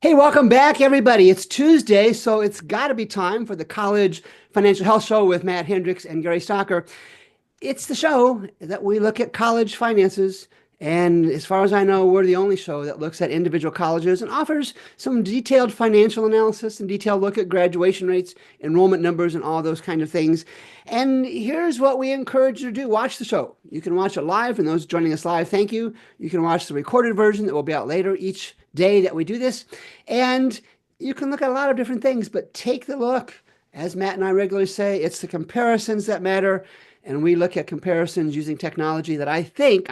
Hey, welcome back, everybody. It's Tuesday, so it's got to be time for the College Financial Health Show with Matt Hendricks and Gary Stocker. It's the show that we look at college finances. And as far as I know, we're the only show that looks at individual colleges and offers some detailed financial analysis and detailed look at graduation rates, enrollment numbers, and all those kind of things. And here's what we encourage you to do. Watch the show. You can watch it live, and those joining us live, thank you. You can watch the recorded version that will be out later each day that we do this. And you can look at a lot of different things, but take the look. As Matt and I regularly say, it's the comparisons that matter. And we look at comparisons using technology that I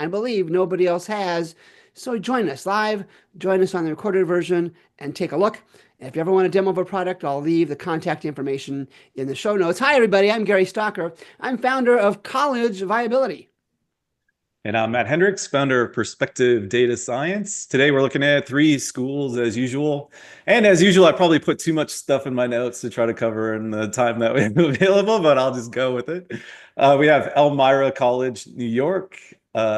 believe nobody else has. So join us live, join us on the recorded version, and take a look. And if you ever want a demo of a product, I'll leave the contact information in the show notes. Hi, everybody. I'm Gary Stocker. I'm founder of College Viability. And I'm Matt Hendricks, founder of Perspective Data Science. Today, we're looking at 3 schools as usual. And as usual, I probably put too much stuff in my notes to try to cover in the time that we have available, but I'll just go with it. We have Elmira College, New York,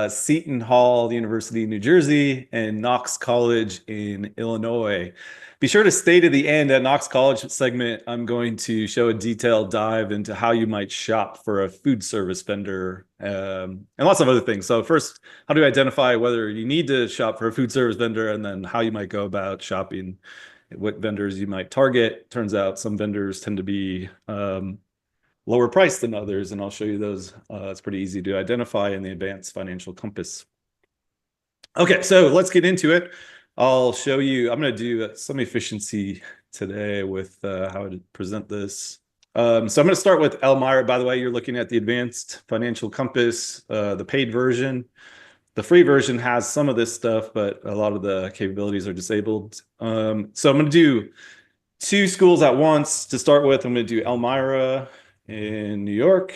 Seton Hall University, New Jersey, and Knox College in Illinois. Be sure to stay to the end at Knox College segment. I'm going to show a detailed dive into how you might shop for a food service vendor and lots of other things. So first, how do you identify whether you need to shop for a food service vendor, and then how you might go about shopping, what vendors you might target. Turns out some vendors tend to be lower priced than others, and I'll show you those. It's pretty easy to identify in the Advanced Financial Compass. Okay, so let's get into it. I'll show you, I'm going to do some efficiency today with how to present this. So I'm going to start with Elmira. By the way, you're looking at the Advanced Financial Compass, the paid version. The free version has some of this stuff, but a lot of the capabilities are disabled. So I'm going to do 2 schools at once. To start with, I'm going to do Elmira in New York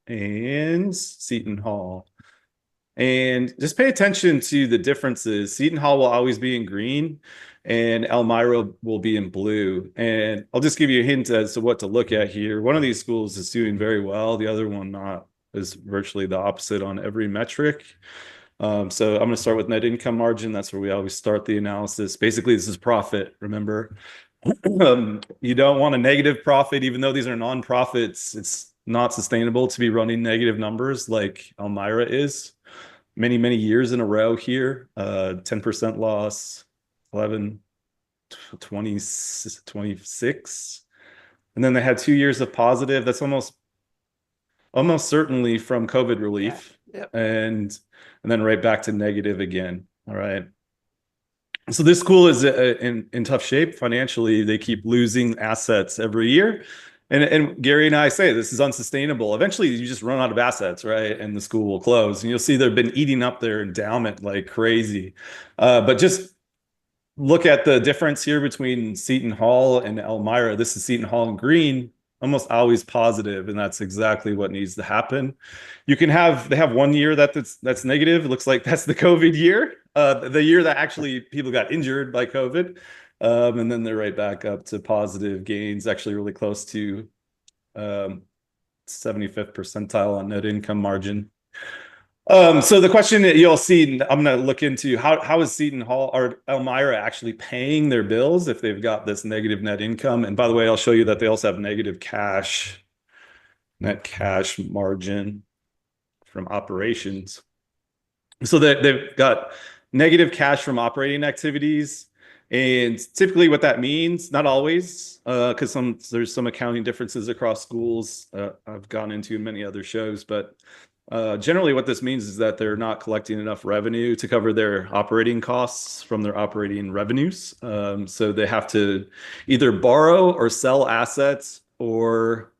and Seton Hall. And just pay attention to the differences. Seton Hall will always be in green, and Elmira will be in blue. And I'll just give you a hint as to what to look at here. One of these schools is doing very well. The other one not, is virtually the opposite on every metric. So I'm going to start with net income margin. That's where we always start the analysis. Basically, this is profit, remember. You don't want a negative profit, even though these are non-profits. It's not sustainable to be running negative numbers like Elmira is. Many years in a row here, 10% loss, 11, 20, 26. And then they had 2 years of positive. That's almost certainly from COVID relief. Yeah. Yep. And then right back to negative again. All right. So this school is in tough shape financially. They keep losing assets every year. And Gary and I say this is unsustainable. Eventually, you just run out of assets, right? And the school will close. And you'll see they've been eating up their endowment like crazy. But just look at the difference here between Seton Hall and Elmira. This is Seton Hall in green, almost always positive, and that's exactly what needs to happen. They have 1 year that's negative. It looks like that's the COVID year, the year that actually people got injured by COVID. And then they're right back up to positive gains, actually really close to 75th percentile on net income margin. So the question that you'll see, I'm going to look into how is Seton Hall or Elmira actually paying their bills if they've got this negative net income. And by the way, I'll show you that they also have negative net cash margin from operations. So they've got negative cash from operating activities. And typically what that means, not always, because there's some accounting differences across schools I've gone into in many other shows, but generally what this means is that they're not collecting enough revenue to cover their operating costs from their operating revenues. So they have to either borrow or sell assets, or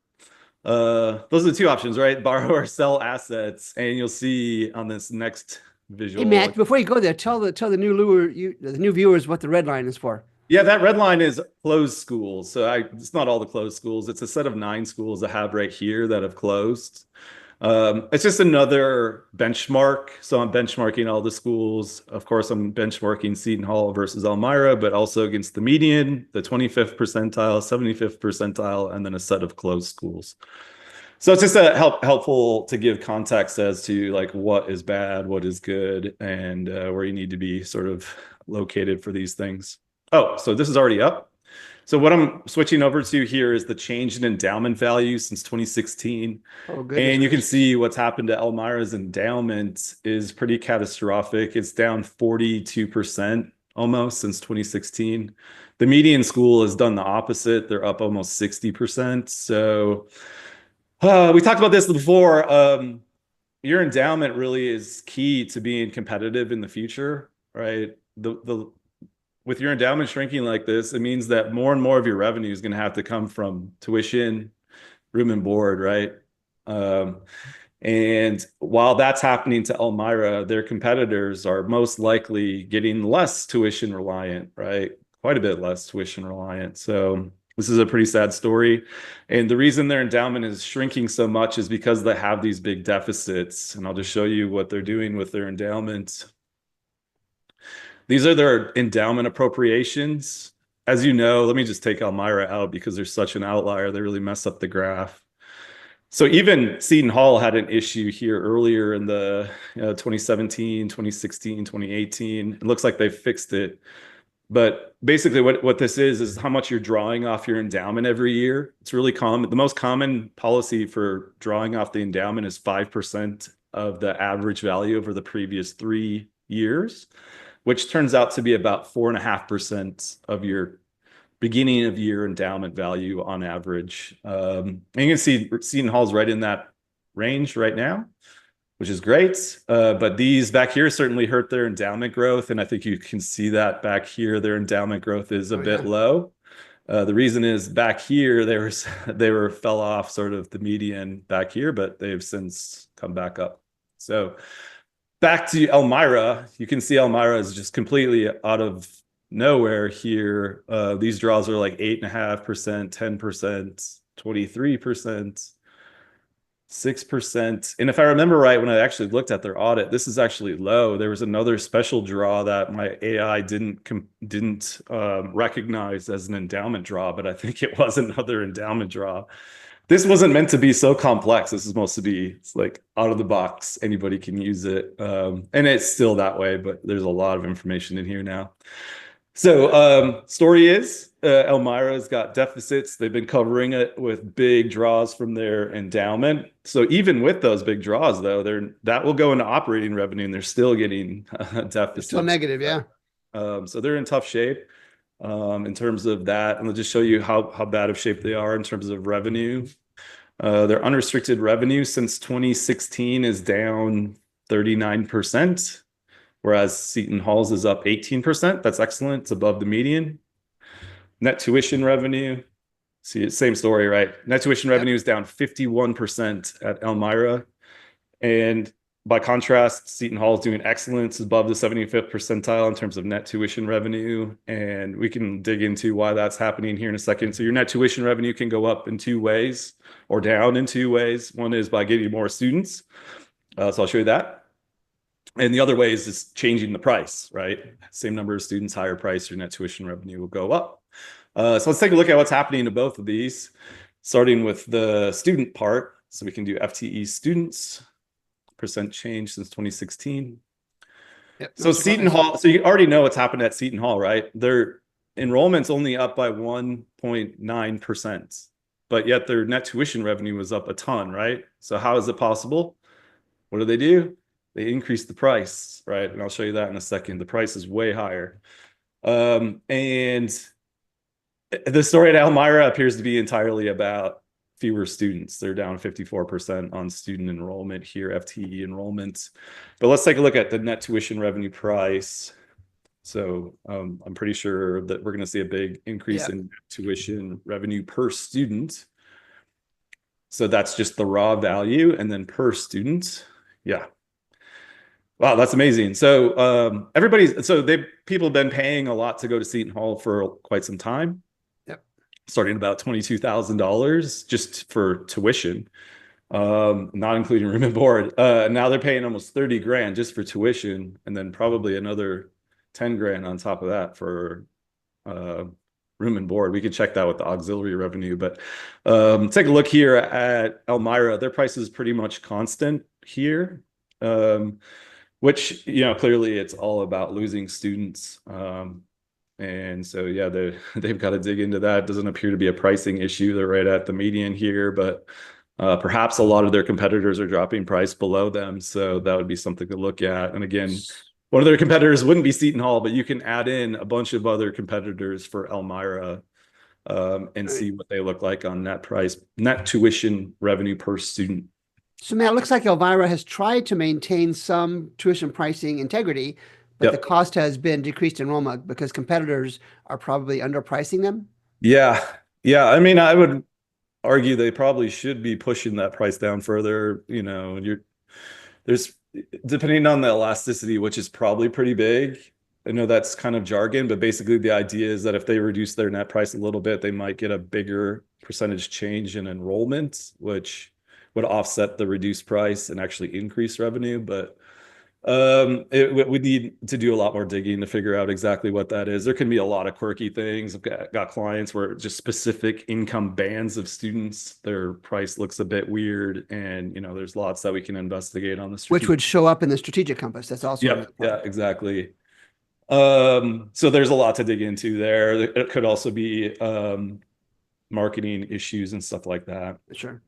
those are the 2 options, right? Borrow or sell assets. And you'll see on this next visual. Hey, Matt, before you go there, tell the new viewers what the red line is for. Yeah, that red line is closed schools. So it's not all the closed schools. It's a set of 9 schools I have right here that have closed. It's just another benchmark. So I'm benchmarking all the schools. Of course, I'm benchmarking Seton Hall versus Elmira, but also against the median, the 25th percentile, 75th percentile, and then a set of closed schools. So it's just helpful to give context as to like what is bad, what is good, and where you need to be sort of located for these things. Oh, so this is already up. So what I'm switching over to here is the change in endowment value since 2016. Oh, goodness And you can gracious. see what's happened to Elmira's endowment is pretty catastrophic. It's down 42% almost since 2016. The median school has done the opposite. They're up almost 60%. So we talked about this before. Your endowment really is key to being competitive in the future, right? With your endowment shrinking like this, it means that more and more of your revenue is going to have to come from tuition, room and board, right? And while that's happening to Elmira, their competitors are most likely getting less tuition reliant, right? Quite a bit less tuition reliant. So this is a pretty sad story. And the reason their endowment is shrinking so much is because they have these big deficits. And I'll just show you what they're doing with their endowment. These are their endowment appropriations. As you know, let me just take Elmira out because they're such an outlier. They really mess up the graph. So even Seton Hall had an issue here earlier in the 2017, 2016, 2018. It looks like they've fixed it. But basically what this is how much you're drawing off your endowment every year. It's really common. The most common policy for drawing off the endowment is 5% of the average value over the previous 3 years, which turns out to be about 4.5% of your beginning of year endowment value on average. And you can see Seton Hall's right in that range right now, which is great. But these back here certainly hurt their endowment growth. And I think you can see that back here, their endowment growth is a bit low. The reason is back here, they were fell off sort of the median back here, but they've since come back up. So back to Elmira, you can see Elmira is just completely out of nowhere here. These draws are like 8.5%, 10%, 23%, 6%. And if I remember right, when I actually looked at their audit, this is actually low. There was another special draw that my AI didn't recognize as an endowment draw, but I think it was another endowment draw. This wasn't meant to be so complex. This is supposed to be, it's like out of the box. Anybody can use it. And it's still that way, but there's a lot of information in here now. So story is Elmira's got deficits. They've been covering it with big draws from their endowment. So even with those big draws, though, that will go into operating revenue, and they're still getting deficits. Still negative, yeah. So they're in tough shape in terms of that. And I'll just show you how bad of shape they are in terms of revenue. Their unrestricted revenue since 2016 is down 39%. Whereas Seton Hall's is up 18%. That's excellent. It's above the median. Net tuition revenue. See, same story, right? Net tuition revenue is down 51% at Elmira. And by contrast, Seton Hall is doing excellent. It's above the 75th percentile in terms of net tuition revenue. And we can dig into why that's happening here in a second. So your net tuition revenue can go up in 2 ways or down in 2 ways. One is by getting more students. So I'll show you that. And the other way is just changing the price, right? Same number of students, higher price, your net tuition revenue will go up. So let's take a look at what's happening to both of these, starting with the student part. So we can do FTE students, percent change since 2016. Yep, so Seton Hall, so you already know what's happened at Seton Hall, right? Their enrollment's only up by 1.9%, but yet their net tuition revenue was up a ton, right? So how is it possible? What do? They increased the price, right? And I'll show you that in a second. The price is way higher. And the story at Elmira appears to be entirely about fewer students. They're down 54% on student enrollment here, FTE enrollment. But let's take a look at the net tuition revenue price. So I'm pretty sure that we're going to see a big increase in tuition revenue per student. So that's just the raw value, and then per student. Yeah. Wow, that's amazing. So people have been paying a lot to go to Seton Hall for quite some time. Yep. Starting about $22,000 just for tuition, not including room and board. Now they're paying almost 30 grand just for tuition, and then probably another 10 grand on top of that for room and board. We could check that with the auxiliary revenue, but take a look here at Elmira. Their price is pretty much constant here. which, clearly it's all about losing students. And so, yeah, they've got to dig into that. It doesn't appear to be a pricing issue. They're right at the median here, but perhaps a lot of their competitors are dropping price below them. So that would be something to look at. And again, one of their competitors wouldn't be Seton Hall, but you can add in a bunch of other competitors for Elmira and see what they look like on net tuition revenue per student. So, Matt, it looks like Elvira has tried to maintain some tuition pricing integrity, but the Yep. cost has been decreased enrollment because competitors are probably underpricing them. Yeah. Yeah. I mean, I would argue they probably should be pushing that price down further. There's depending on the elasticity, which is probably pretty big. I know that's kind of jargon, but basically the idea is that if they reduce their net price a little bit, they might get a bigger percentage change in enrollment, which would offset the reduced price and actually increase revenue. But we need to do a lot more digging to figure out exactly what that is. There can be a lot of quirky things. I've got clients where just specific income bands of students, their price looks a bit weird, and there's lots that we can investigate on the Which would show up in the strategic compass. That's also yeah, exactly. So there's a lot to dig into there. It could also be marketing issues and stuff like that. Sure.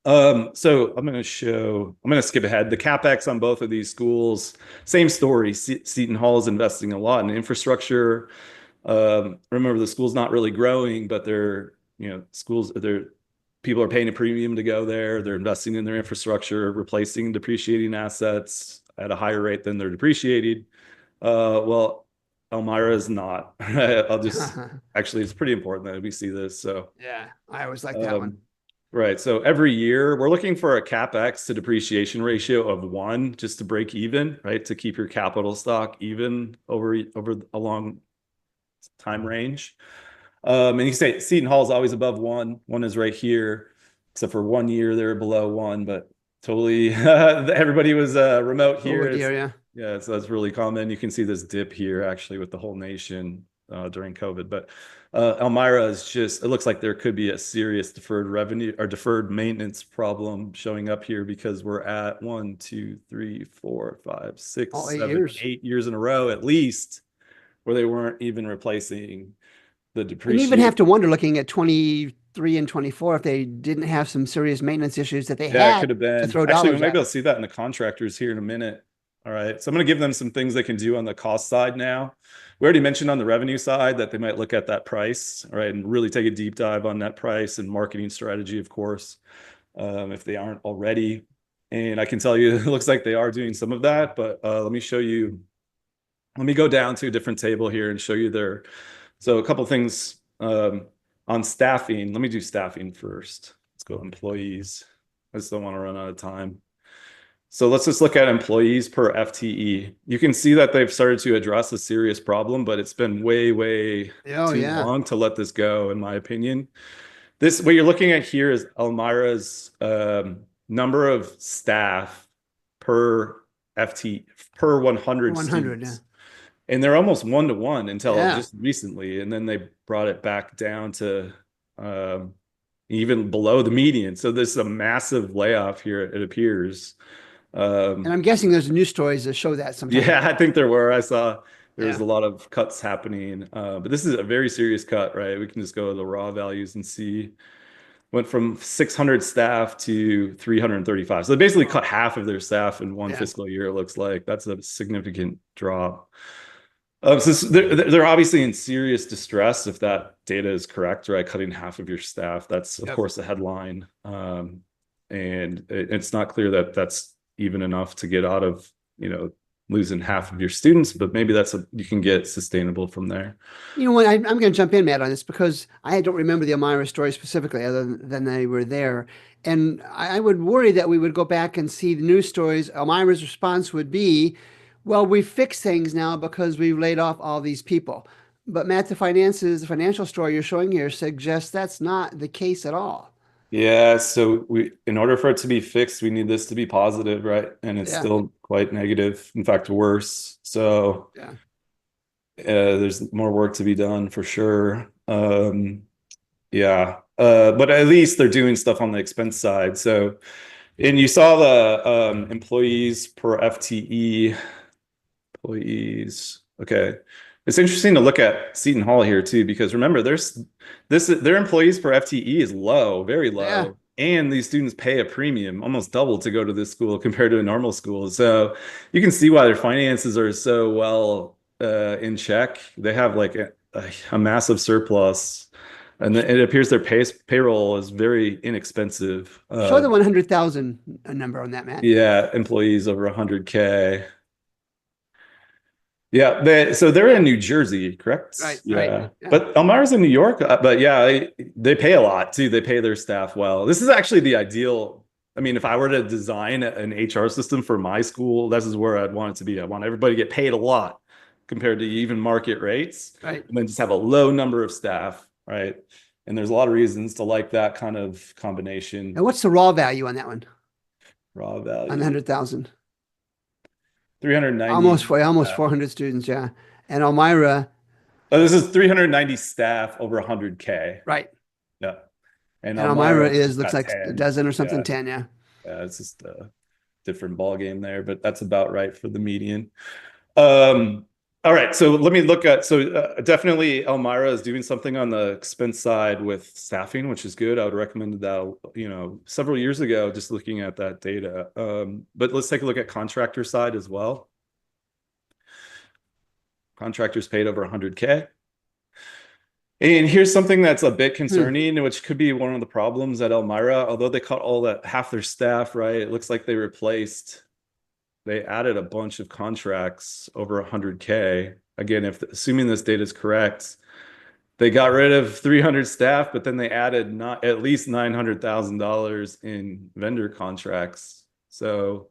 So I'm going to skip ahead. The CapEx on both of these schools, same story. Seton Hall is investing a lot in infrastructure. Remember, the school's not really growing, but people are paying a premium to go there. They're investing in their infrastructure, replacing depreciating assets at a higher rate than they're depreciated. Well, Elmira is not. Actually, it's pretty important that we see this. So yeah, I always like that one. Right. So every year we're looking for a CapEx to depreciation ratio of 1 just to break even, right? To keep your capital stock even over a long time range. And you say Seton Hall is always above 1. 1 is right here, except for 1 year they're below 1, but totally everybody was remote here. Yeah, so that's really common. You can see this dip here actually with the whole nation during COVID. But Elmira is it looks like there could be a serious deferred revenue or deferred maintenance problem showing up here because we're at 1, 2, 3, 4, 5, 6, All 8 7, years. 8 years in a row at least where they weren't even replacing the depreciation. And even have to wonder, looking at 23 and 24, if they didn't have some serious maintenance issues that they had could have been. to throw Actually, dollars we might be at. able to see that in the contractors here in a minute. All right. So I'm going to give them some things they can do on the cost side now. We already mentioned on the revenue side that they might look at that price, all right, and really take a deep dive on that price and marketing strategy, of course, if they aren't already. And I can tell you, it looks like they are doing some of that, but let me show you. Let me go down to a different table here and show you so a couple things on staffing. Let me do staffing first. Let's go employees. I just don't want to run out of time. So let's just look at employees per FTE. You can see that they've started to address a serious problem, but it's been way too long to let this go, in my opinion. What you're looking at here is Elmira's number of staff per FTE per 100 students. Yeah. And they're almost 1-to-1 until just recently. And then they brought it back down to even below the median. So this is a massive layoff here, it appears. And I'm guessing there's news stories that show that sometimes. Yeah, I think there were. I saw there was a lot of cuts happening. But this is a very serious cut, right? We can just go to the raw values and see. Went from 600 staff to 335. So they basically cut half of their staff in one fiscal year, it looks like. That's a significant drop. So they're obviously in serious distress if that data is correct, right? Cutting half of your staff. That's, of course, a headline. And it's not clear that that's even enough to get out of, losing half of your students, but maybe you can get sustainable from there. You know what? I'm going to jump in, Matt, on this because I don't remember the Elmira story specifically, other than they were there. And I would worry that we would go back and see the news stories. Elmira's response would be, well, we fixed things now because we've laid off all these people. But Matt, the financial story you're showing here suggests that's not the case at all. Yeah, so in order for it to be fixed, we need this to be positive, right? And it's still quite negative, in fact, worse. So there's more work to be done for sure. But at least they're doing stuff on the expense side. So And you saw the employees per FTE. Employees. Okay. It's interesting to look at Seton Hall here too, because remember, their employees per FTE is low, very Yeah. low. And these students pay a premium, almost double to go to this school compared to a normal school. So you can see why their finances are so well in check. They have like a massive surplus. And it appears their payroll is very inexpensive. Show the 100,000 number on that, Matt. Yeah, employees over 100K. Yeah, so they're in New Jersey, correct? Right, Yeah. right. Yeah. But Elmira's in New York, but yeah, they pay a lot too. They pay their staff well. This is actually the ideal. I mean, if I were to design an HR system for my school, this is where I'd want it to be. I want everybody to get paid a lot compared to even market rates, Right. and then just have a low number of staff, right? And there's a lot of reasons to like that kind of combination. And what's the raw value on that one? Raw value On the 100,000. 390. Almost 400 students, yeah. And Elmira. Oh, this is 390 staff over 100K. Right. Yeah. And Elmira looks like 10. a dozen or something, Yeah. 10, yeah. Yeah, it's just a different ball game there, but that's about right for the median. All right, so let me look at, definitely Elmira is doing something on the expense side with staffing, which is good. I would recommend that, several years ago, just looking at that data. But let's take a look at contractor side as well. Contractors paid over 100K. And here's something that's a bit concerning, which could be one of the problems at Elmira. Although they cut half their staff, right? It looks like they added a bunch of contracts over 100K. Again, assuming this data is correct, they got rid of 300 staff, but then they added not at least $900,000 in vendor contracts. So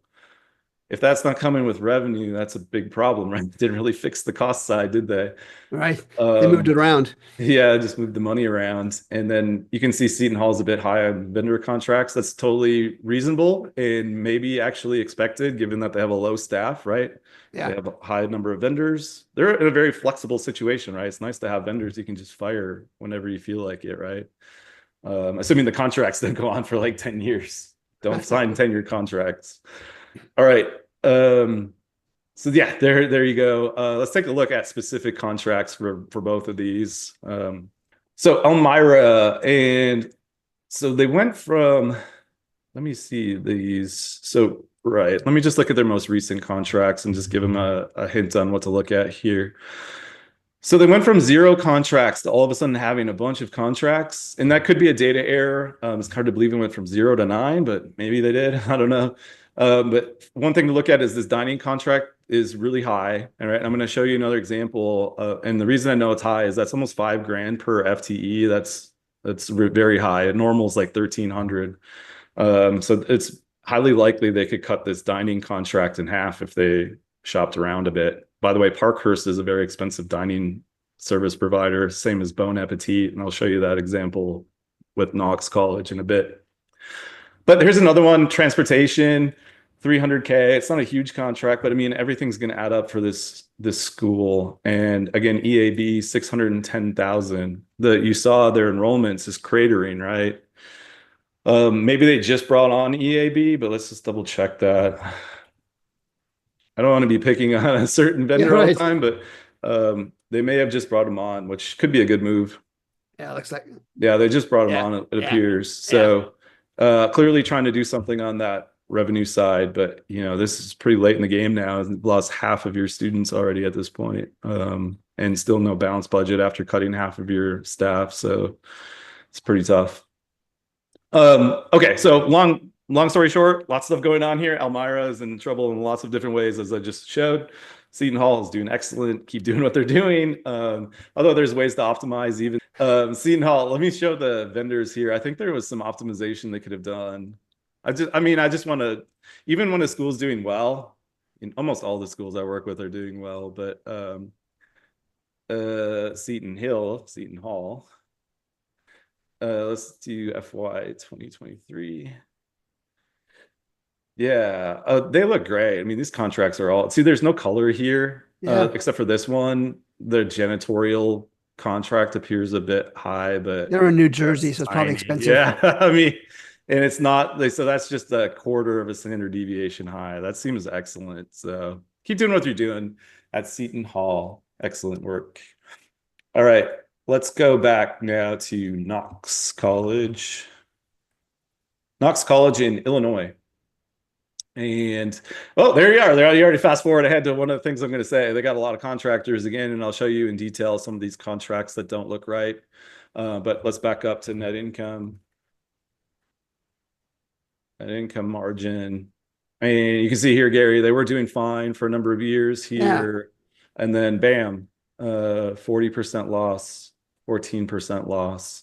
if that's not coming with revenue, that's a big problem, right? They didn't really fix the cost side, did they? Right. They moved it around. Yeah, just moved the money around. And then you can see Seton Hall is a bit high on vendor contracts. That's totally reasonable and maybe actually expected, given that they have a low staff, right? Yeah. They have a high number of vendors. They're in a very flexible situation, right? It's nice to have vendors you can just fire whenever you feel like it, right? Assuming the contracts then go on for like 10 years. Don't sign 10-year contracts. All right. So yeah, there you go. Let's take a look at specific contracts for both of these. So Elmira, and so they went from, let me see these. So right, let me just look at their most recent contracts and just give them a hint on what to look at here. So they went from 0 contracts to all of a sudden having a bunch of contracts, and that could be a data error. It's hard to believe it went from 0 to 9, but maybe they did. I don't know. But one thing to look at is this dining contract is really high. All right, I'm going to show you another example. And the reason I know it's high is that's almost $5,000 per FTE. That's very high. Normal is like 1,300. So it's highly likely they could cut this dining contract in half if they shopped around a bit. By the way, Parkhurst is a very expensive dining service provider, same as Bon Appetit, and I'll show you that example with Knox College in a bit. But here's another one, transportation, 300K. It's not a huge contract, but I mean, everything's going to add up for this school. And again, EAB, 610,000. You saw their enrollments is cratering, right? Maybe they just brought on EAB, but let's just double check that. I don't want to be picking on a certain vendor all the time, but they may have just brought them on, which could be a good move. Yeah, it looks like. Yeah, they just brought them on, it appears. So clearly trying to do something on that revenue side, but this is pretty late in the game now. You've lost half of your students already at this point, and still no balanced budget after cutting half of your staff. So it's pretty tough. Okay, so long story short, lots of stuff going on here. Elmira is in trouble in lots of different ways, as I just showed. Seton Hall is doing excellent. Keep doing what they're doing. Although there's ways to optimize even. Seton Hall, let me show the vendors here. I think there was some optimization they could have done. I just want to, even when a school's doing well, in almost all the schools I work with are doing well, but Seton Hall. Let's do FY 2023. Yeah, they look great. I mean, these contracts are all, see, there's no color here, except for this one. The janitorial contract appears a bit high, but they're in New Jersey, so it's probably expensive. Yeah, I mean, And it's not like, so that's just a quarter of a standard deviation high. That seems excellent. So keep doing what you're doing at Seton Hall. Excellent work. All right, let's go back now to Knox College. Knox College in Illinois. And oh, there you are. There you already fast forward ahead to one of the things I'm going to say. They got a lot of contractors again, and I'll show you in detail some of these contracts that don't look right. But let's back up to net income. Net income margin. And you can see here, Gary, they were doing fine for a number of years here. Yeah. And then bam, 40% loss, 14% loss.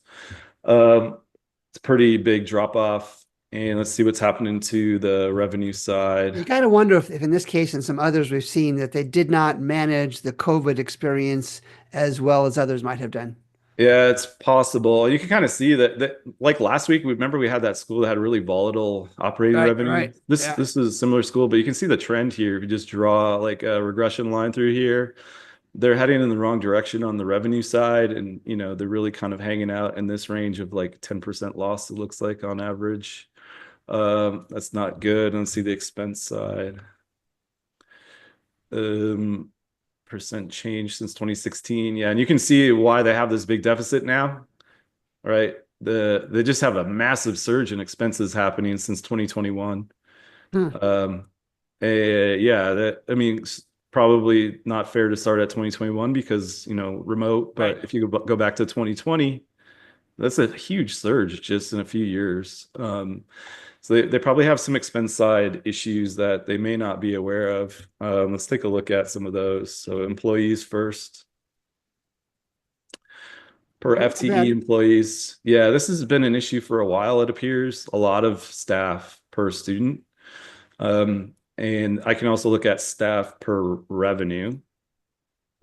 It's a pretty big drop off. And let's see what's happening to the revenue side. You got to wonder if in this case and some others we've seen that they did not manage the COVID experience as well as others might have done. Yeah, it's possible. You can kind of see that like last week, remember we had that school that had really volatile operating revenue. Right. This is a similar school, but you can see the trend here. If you just draw like a regression line through here, they're heading in the wrong direction on the revenue side, and they're really kind of hanging out in this range of like 10% loss, it looks like on average. That's not good. Let's see the expense side. Percent change since 2016. Yeah, and you can see why they have this big deficit now, right? They just have a massive surge in expenses happening since 2021. Yeah, I mean, probably not fair to start at 2021 because remote, but if you go back to 2020, that's a huge surge just in a few years. So they probably have some expense side issues that they may not be aware of. Let's take a look at some of those. So employees first. Per FTE employees. Yeah, this has been an issue for a while, it appears. A lot of staff per student. And I can also look at staff per revenue.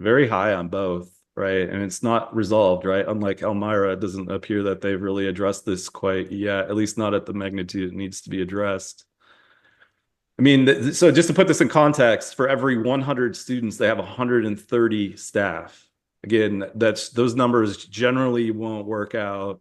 Very high on both. Right. And it's not resolved, right? Unlike Elmira, it doesn't appear that they've really addressed this quite yet, at least not at the magnitude it needs to be addressed. I mean, so just to put this in context, for every 100 students, they have 130 staff. Again, those numbers generally won't work out.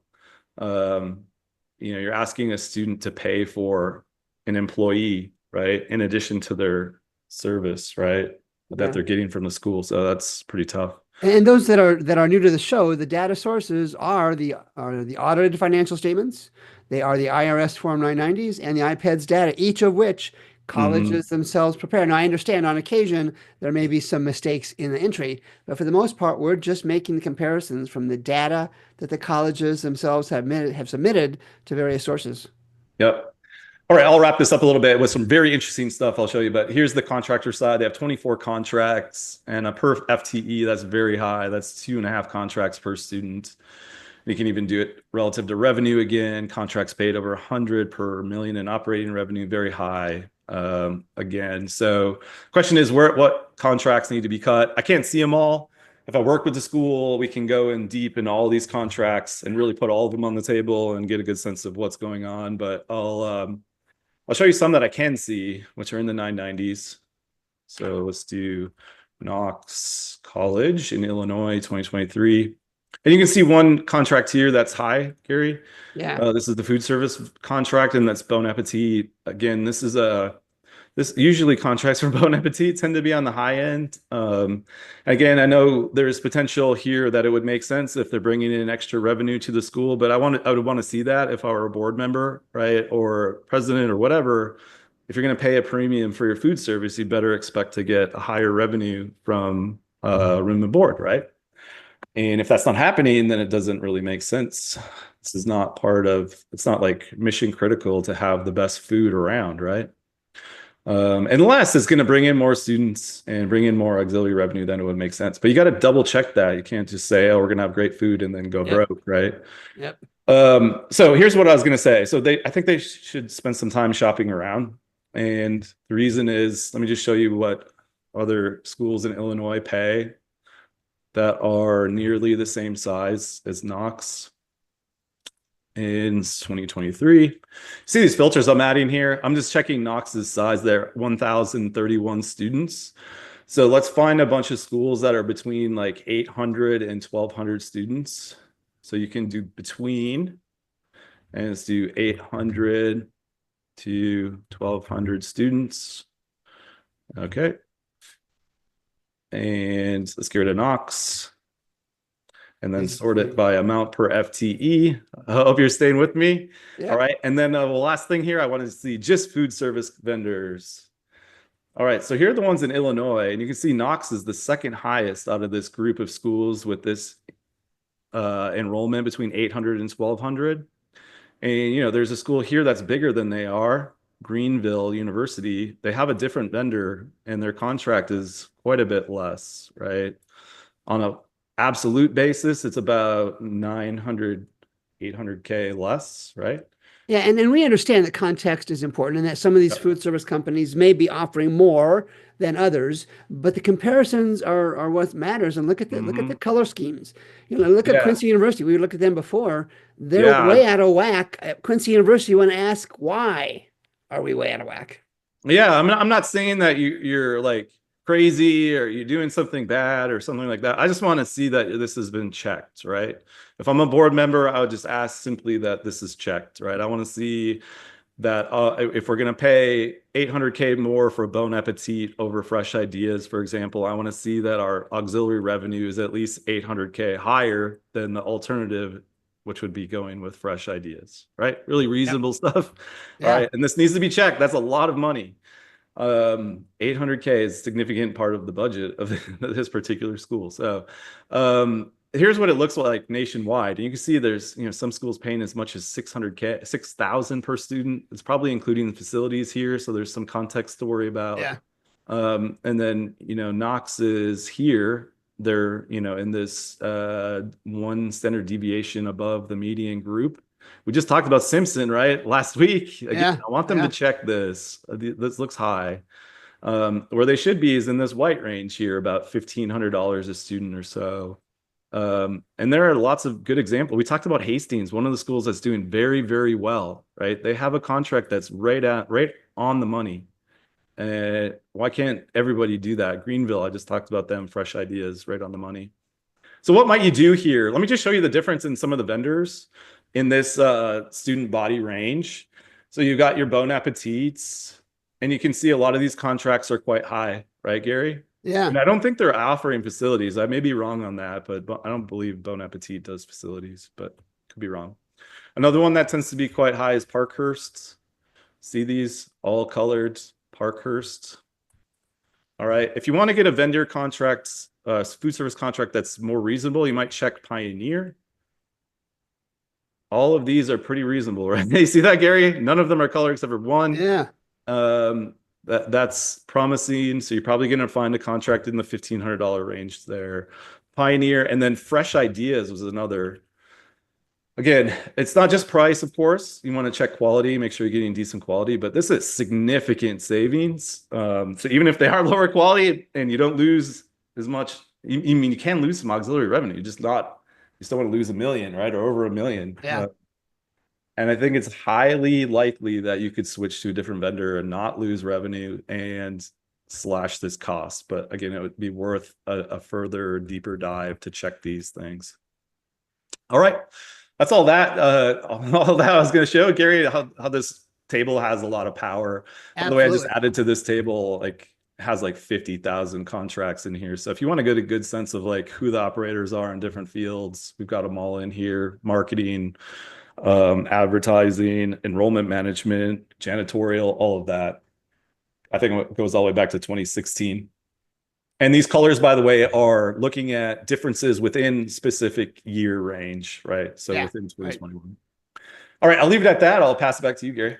You're asking a student to pay for an employee, right? In addition to their service, right? That they're getting from the school. So that's pretty tough. And those that are new to the show, the data sources are the audited financial statements, they are the IRS Form 990s, and the IPEDS data, each of which colleges themselves prepare. Now, I understand on occasion there may be some mistakes in the entry, but for the most part, we're just making the comparisons from the data that the colleges themselves have submitted to various sources. Yep. All right, I'll wrap this up a little bit with some very interesting stuff I'll show you. But here's the contractor side. They have 24 contracts, and a per FTE, that's very high. That's 2.5 contracts per student. You can even do it relative to revenue again. Contracts paid over 100 per million in operating revenue, very high again. So question is, what contracts need to be cut? I can't see them all. If I work with the school, we can go in deep in all these contracts and really put all of them on the table and get a good sense of what's going on. But I'll show you some that I can see, which are in the 990s. So let's do Knox College in Illinois, 2023. And you can see one contract here that's high, Gary. Yeah. This is the food service contract, and that's Bon Appetit. Again, this usually contracts for Bon Appetit tend to be on the high end. Again, I know there's potential here that it would make sense if they're bringing in extra revenue to the school, but I would want to see that if I were a board member, right, or president or whatever. If you're going to pay a premium for your food service, you better expect to get a higher revenue from room and board, right? And if that's not happening, then it doesn't really make sense. This is not it's not like mission critical to have the best food around, right? Unless it's going to bring in more students and bring in more auxiliary revenue, then it would make sense. But you got to double check that. You can't just say, oh, we're going to have great food and then go broke, right? Yep. So here's what I was going to say. So I think they should spend some time shopping around. And the reason is, let me just show you what other schools in Illinois pay that are nearly the same size as Knox in 2023. See these filters I'm adding here? I'm just checking Knox's size. They're 1,031 students. So let's find a bunch of schools that are between like 800 and 1,200 students. So you can do between And let's do 800 to 1,200 students. Okay. And let's get rid of Knox and then sort it by amount per FTE. I hope you're staying with me. Yep. All right. And then the last thing here, I want to see just food service vendors. All right. So here are the ones in Illinois. And you can see Knox is the second highest out of this group of schools with this enrollment between 800 and 1,200. And, you know, there's a school here that's bigger than they are, Greenville University. They have a different vendor and their contract is quite a bit less, right? On a absolute basis, it's about 900, 800K less, right? Yeah, and we understand that context is important and that some of these food service companies may be offering more than others, but the comparisons are what matters. And look at the color schemes. You know, look at Quincy University. We looked at them before. They're way out of whack. At Quincy University, you want to ask, why are we way out of whack? Yeah, I'm not saying that you're like crazy or you're doing something bad or something like that. I just want to see that this has been checked, right? If I'm a board member, I would just ask simply that this is checked, right? I want to see that if we're going to pay 800K more for Bon Appetit over Fresh Ideas, for example, I want to see that our auxiliary revenue is at least 800K higher than the alternative, which would be going with Fresh Ideas, right? Really reasonable stuff. All right. And this needs to be checked. That's a lot of money. 800K is a significant part of the budget of this particular school. So here's what it looks like nationwide. And you can see there's, you know, some schools paying as much as 600K, 6,000 per student. It's probably including the facilities here. So there's some context to worry about. Yeah. And then, you know, Knox is here. They're, you know, in this one standard deviation above the median group. We just talked about Simpson, right? Last week. Again, I want them to check this. This looks high. Where they should be is in this white range here, about $1,500 a student or so. And there are lots of good examples. We talked about Hastings, one of the schools that's doing very, very well, right? They have a contract that's right on the money. And why can't everybody do that? Greenville, I just talked about them, Fresh Ideas, right on the money. So what might you do here? Let me just show you the difference in some of the vendors in this student body range. So you've got your Bon Appetits, and you can see a lot of these contracts are quite high, right, Gary? Yeah. And I don't think they're offering facilities. I may be wrong on that, but I don't believe Bon Appetit does facilities, but could be wrong. Another one that tends to be quite high is Parkhurst. See these all colored Parkhurst. All right. If you want to get a vendor contract, food service contract that's more reasonable, you might check Pioneer. All of these are pretty reasonable, right? You see that, Gary? None of them are colored except for one. Yeah. That's promising. So you're probably going to find a contract in the $1,500 range there. Pioneer, and then Fresh Ideas was another. Again, it's not just price, of course. You want to check quality, make sure you're getting decent quality, but this is significant savings. So even if they are lower quality and you don't lose as much, you mean you can lose some auxiliary revenue, you still want to lose $1 million, right? Or over $1 million. Yeah. And I think it's highly likely that you could switch to a different vendor and not lose revenue and slash this cost. But again, it would be worth a further deeper dive to check these things. All right. That's all that all that I was going to show, Gary, how this table has a lot of power. By the way, I just added to this table, like, has like 50,000 contracts in here. So if you want to get a good sense of like who the operators are in different fields, we've got them all in here: marketing, advertising, enrollment management, janitorial, all of that. I think it goes all the way back to 2016. And these colors, by the way, are looking at differences within specific year range, right? So within 2021. Right. All right, I'll leave it at that. I'll pass it back to you, Gary.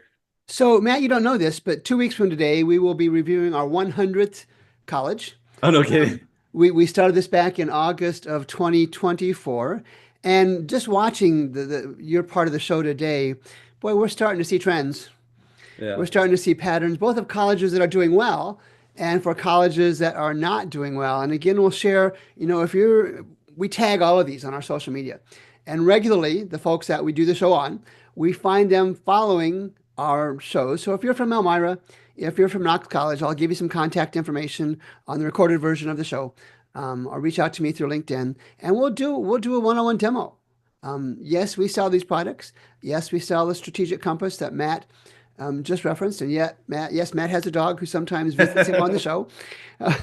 So, Matt, you don't know this, but 2 weeks from today, we will be reviewing our 100th college. Oh, no kidding. We started this back in August of 2024. And just watching your part of the show today, boy, we're starting to see trends. Yeah. We're starting to see patterns, both of colleges that are doing well and for colleges that are not doing well. And again, we'll share, you know, we tag all of these on our social media. And regularly, the folks that we do the show on, we find them following our shows. So if you're from Elmira, if you're from Knox College, I'll give you some contact information on the recorded version of the show, or reach out to me through LinkedIn, and we'll do a one-on-one demo Yes, we sell these products. Yes, we sell the strategic compass that Matt just referenced. And yet, Matt has a dog who sometimes visits him on the show. Uh,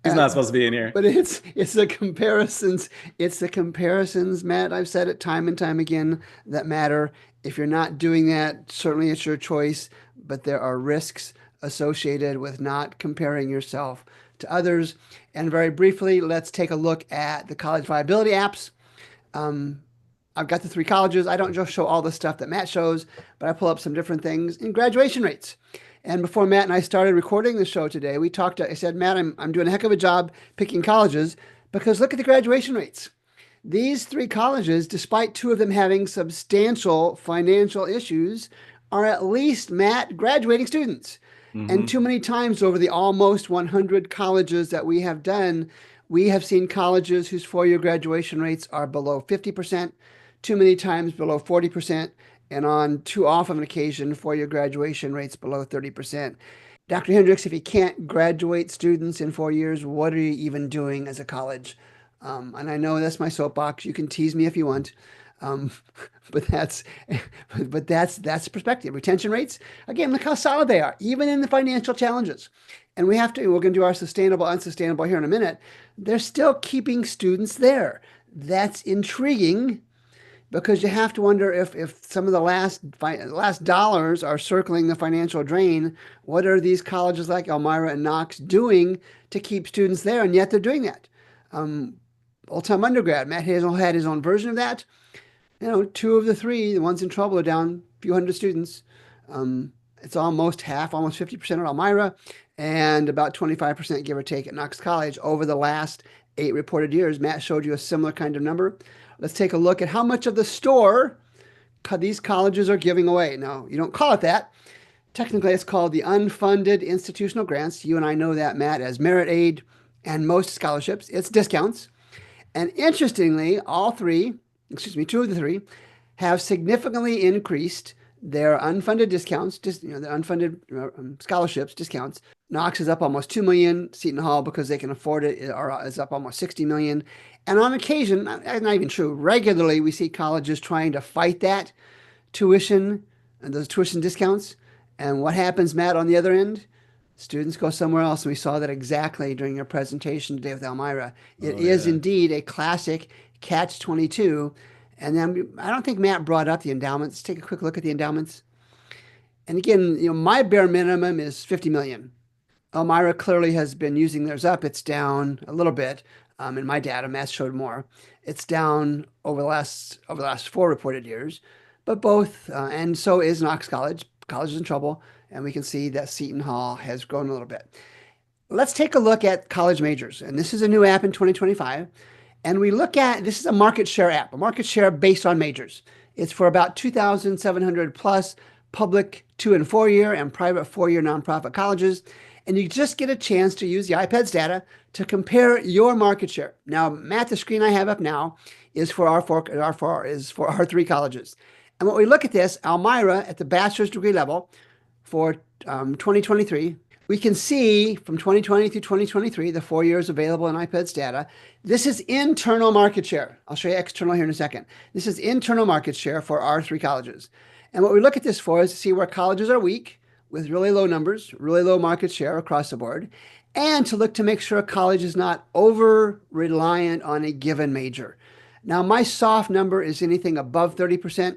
He's not supposed to be in here. but it's the comparisons. It's the comparisons, Matt. I've said it time and time again that matter. If you're not doing that, certainly it's your choice, but there are risks associated with not comparing yourself to others. And very briefly, let's take a look at the college viability apps. I've got the three colleges. I don't just show all the stuff that Matt shows, but I pull up some different things in graduation rates. And before Matt and I started recording the show today, I said, Matt, I'm doing a heck of a job picking colleges because look at the graduation rates. These three colleges, despite two of them having substantial financial issues, are at least, Matt, graduating students. And too many times over the almost 100 colleges that we have done, we have seen colleges whose four-year graduation rates are below 50%, too many times below 40%, and on too often an occasion, four-year graduation rates below 30%. Dr. Hendricks, if you can't graduate students in 4 years, what are you even doing as a college? And I know that's my soapbox. You can tease me if you want. But that's perspective. Retention rates, again, look how solid they are, even in the financial challenges. And we're going to do our sustainable, unsustainable here in a minute. They're still keeping students there. That's intriguing because you have to wonder if some of the last dollars are circling the financial drain. What are these colleges like Elmira and Knox doing to keep students there? And yet they're doing that. Old-time undergrad, Matt Hazel had his own version of that. Two of the three, the ones in trouble, are down a few hundred students. It's almost half, almost 50% at Elmira, and about 25%, give or take, at Knox College over the last 8 reported years. Matt showed you a similar kind of number. Let's take a look at how much of the store these colleges are giving away. Now, you don't call it that. Technically, it's called the unfunded institutional grants. You and I know that, Matt, as merit aid and most scholarships. It's discounts. And interestingly, two of the three have significantly increased their unfunded discounts, the unfunded scholarships discounts. Knox is up almost $2 million. Seton Hall, because they can afford it, is up almost $60 million. And on occasion, not even true, regularly we see colleges trying to fight that tuition and those tuition discounts. And what happens, Matt, on the other end? Students go somewhere else, and we saw that exactly during your presentation today with Elmira. It is indeed a classic catch-22. And then I don't think Matt brought up the endowments. Let's take a quick look at the endowments. And again, my bare minimum is $50 million. Elmira clearly has been using theirs up. It's down a little bit. In my data, Matt showed more. It's down over the last 4 reported years, but both, and so is Knox College. College is in trouble, and we can see that Seton Hall has grown a little bit. Let's take a look at college majors, and this is a new app in 2025. And this is a market share app, a market share based on majors. It's for about 2,700 plus public 2- and 4-year and private 4-year nonprofit colleges. And you just get a chance to use the iPad's data to compare your market share. Now, Matt, the screen I have up now is for our 3 colleges. And when we look at this, Elmira at the bachelor's degree level for 2023, we can see from 2020 through 2023, the 4 years available in iPad's data. This is internal market share. I'll show you external here in a second. This is internal market share for our 3 colleges. And what we look at this for is to see where colleges are weak with really low numbers, really low market share across the board, and to look to make sure a college is not over-reliant on a given major. Now, my soft number is anything above 30%,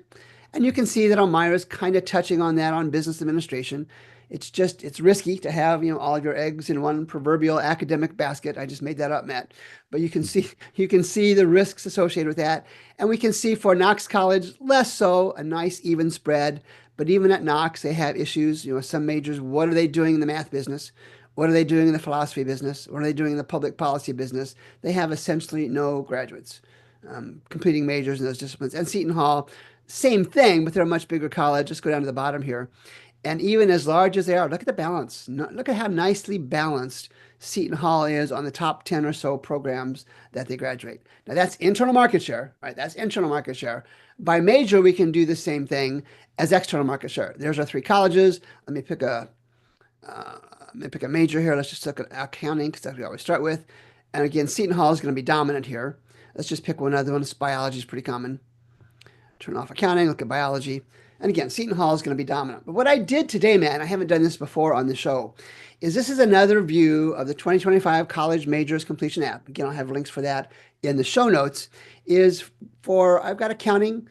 and you can see that Elmira is kind of touching on that on business administration. It's risky to have, all of your eggs in one proverbial academic basket. I just made that up, Matt. But you can see the risks associated with that. And we can see for Knox College, less so, a nice even spread. But even at Knox, they have issues. Some majors, what are they doing in the math business? What are they doing in the philosophy business? What are they doing in the public policy business? They have essentially no graduates completing majors in those disciplines. And Seton Hall, same thing, but they're a much bigger college. Let's go down to the bottom here. And even as large as they are, look at the balance. Look at how nicely balanced Seton Hall is on the top 10 or so programs that they graduate. Now, that's internal market share, right? That's internal market share. By major, we can do the same thing as external market share. There's our 3 colleges. Let me pick a major here. Let's just look at accounting, because that's what we always start with. And again, Seton Hall is going to be dominant here. Let's just pick one other one. Biology is pretty common. Turn off accounting, look at biology. And again, Seton Hall is going to be dominant. But what I did today, Matt, and I haven't done this before on the show, is this is another view of the 2025 College Majors Completion App. Again, I'll have links for that in the show notes. I've got accounting.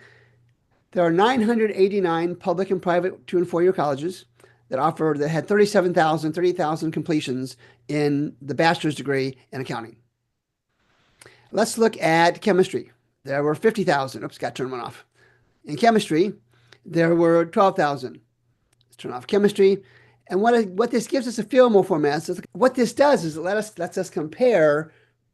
There are 989 public and private 2- and 4-year colleges that had 30,000 completions in the bachelor's degree in accounting. Let's look at chemistry. There were 50,000. Oops, got to turn one off. In chemistry, there were 12,000. Let's turn off chemistry. And what this gives us a feel more for, Matt, is what this does is it lets us compare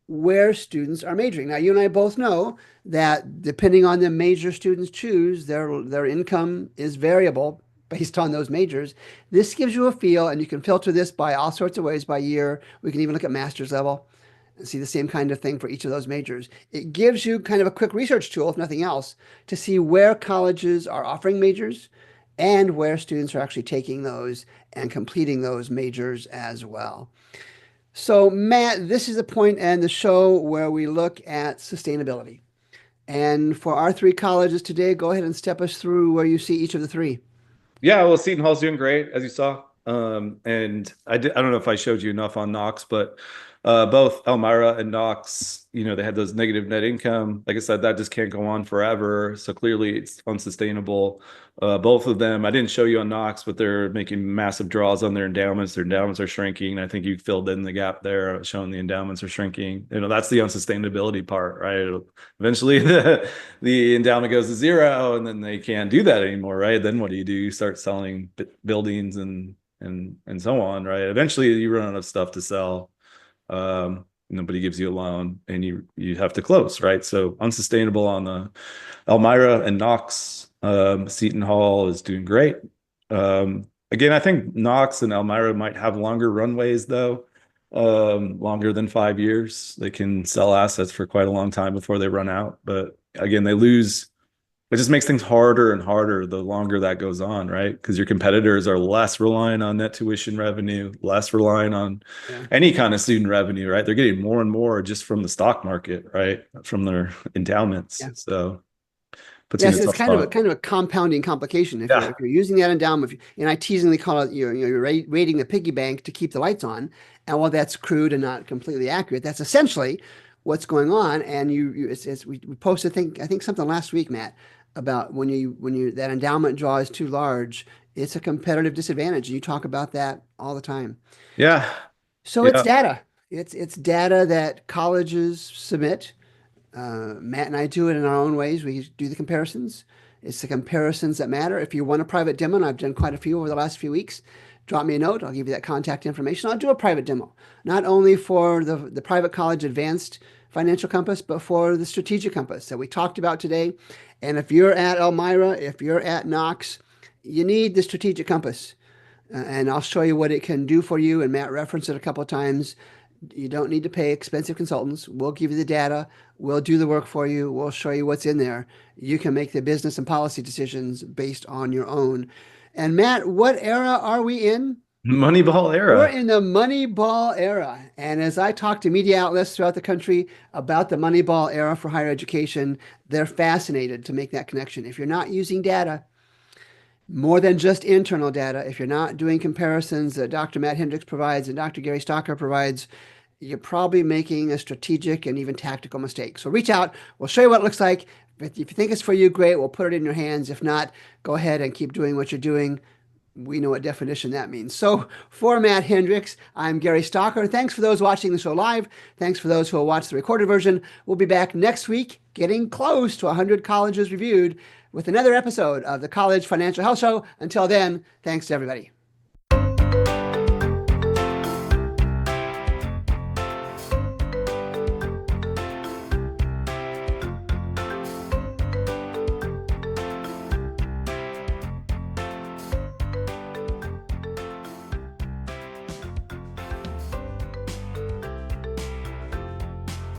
where students are majoring. Now, you and I both know that depending on the major students choose, their income is variable based on those majors. This gives you a feel, and you can filter this by all sorts of ways by year. We can even look at master's level and see the same kind of thing for each of those majors. It gives you kind of a quick research tool, if nothing else, to see where colleges are offering majors and where students are actually taking those and completing those majors as well. So, Matt, this is a point in the show where we look at sustainability. And for our 3 colleges today, go ahead and step us through where you see each of the 3. Yeah, well, Seton Hall's doing great, as you saw. And I don't know if I showed you enough on Knox, but both Elmira and Knox, they had those negative net income. Like I said, that just can't go on forever. So clearly it's unsustainable. Both of them, I didn't show you on Knox, but they're making massive draws on their endowments. Their endowments are shrinking. I think you filled in the gap there, showing the endowments are shrinking. That's the unsustainability part, right? Eventually the endowment goes to 0 and then they can't do that anymore, right? Then what do? You start selling buildings and so on, right? Eventually you run out of stuff to sell. Nobody gives you a loan and you have to close, right? So unsustainable on the Elmira and Knox. Seton Hall is doing great. Again, I think Knox and Elmira might have longer runways though, longer than 5 years. They can sell assets for quite a long time before they run out. But again, they lose. It just makes things harder and harder the longer that goes on, right? Because your competitors are less reliant on net tuition revenue, less reliant on any kind of student revenue, right? They're getting more and more just from the stock market, right? From their endowments. Yeah. So yes, it's kind of a compounding complication. If you're using that endowment, and I teasingly call it you're raiding the piggy bank to keep the lights on, and while that's crude and not completely accurate, that's essentially what's going on. And we posted I think something last week, Matt, about when that endowment draw is too large, it's a competitive disadvantage. You talk about that all the time. Yeah. So it's data. It's data that colleges submit. Matt and I do it in our own ways. We do the comparisons. It's the comparisons that matter. If you want a private demo, and I've done quite a few over the last few weeks, drop me a note. I'll give you that contact information. I'll do a private demo, not only for the private college advanced financial compass, but for the strategic compass that we talked about today. And if you're at Elmira, if you're at Knox, you need the strategic compass. And I'll show you what it can do for you. And Matt referenced it a couple of times. You don't need to pay expensive consultants. We'll give you the data. We'll do the work for you. We'll show you what's in there. You can make the business and policy decisions based on your own. And Matt, what era are we in? Moneyball era. We're in the Moneyball era. And as I talk to media outlets throughout the country about the Moneyball era for higher education, they're fascinated to make that connection. If you're not using data, more than just internal data, if you're not doing comparisons that Dr. Matt Hendricks provides and Dr. Gary Stocker provides, you're probably making a strategic and even tactical mistake. So reach out. We'll show you what it looks like. If you think it's for you, great. We'll put it in your hands. If not, go ahead and keep doing what you're doing. We know what definition that means. So for Matt Hendricks, I'm Gary Stocker. Thanks for those watching the show live. Thanks for those who will watch the recorded version. We'll be back next week, getting close to 100 colleges reviewed with another episode of the College Financial Health Show. Until then, thanks to everybody.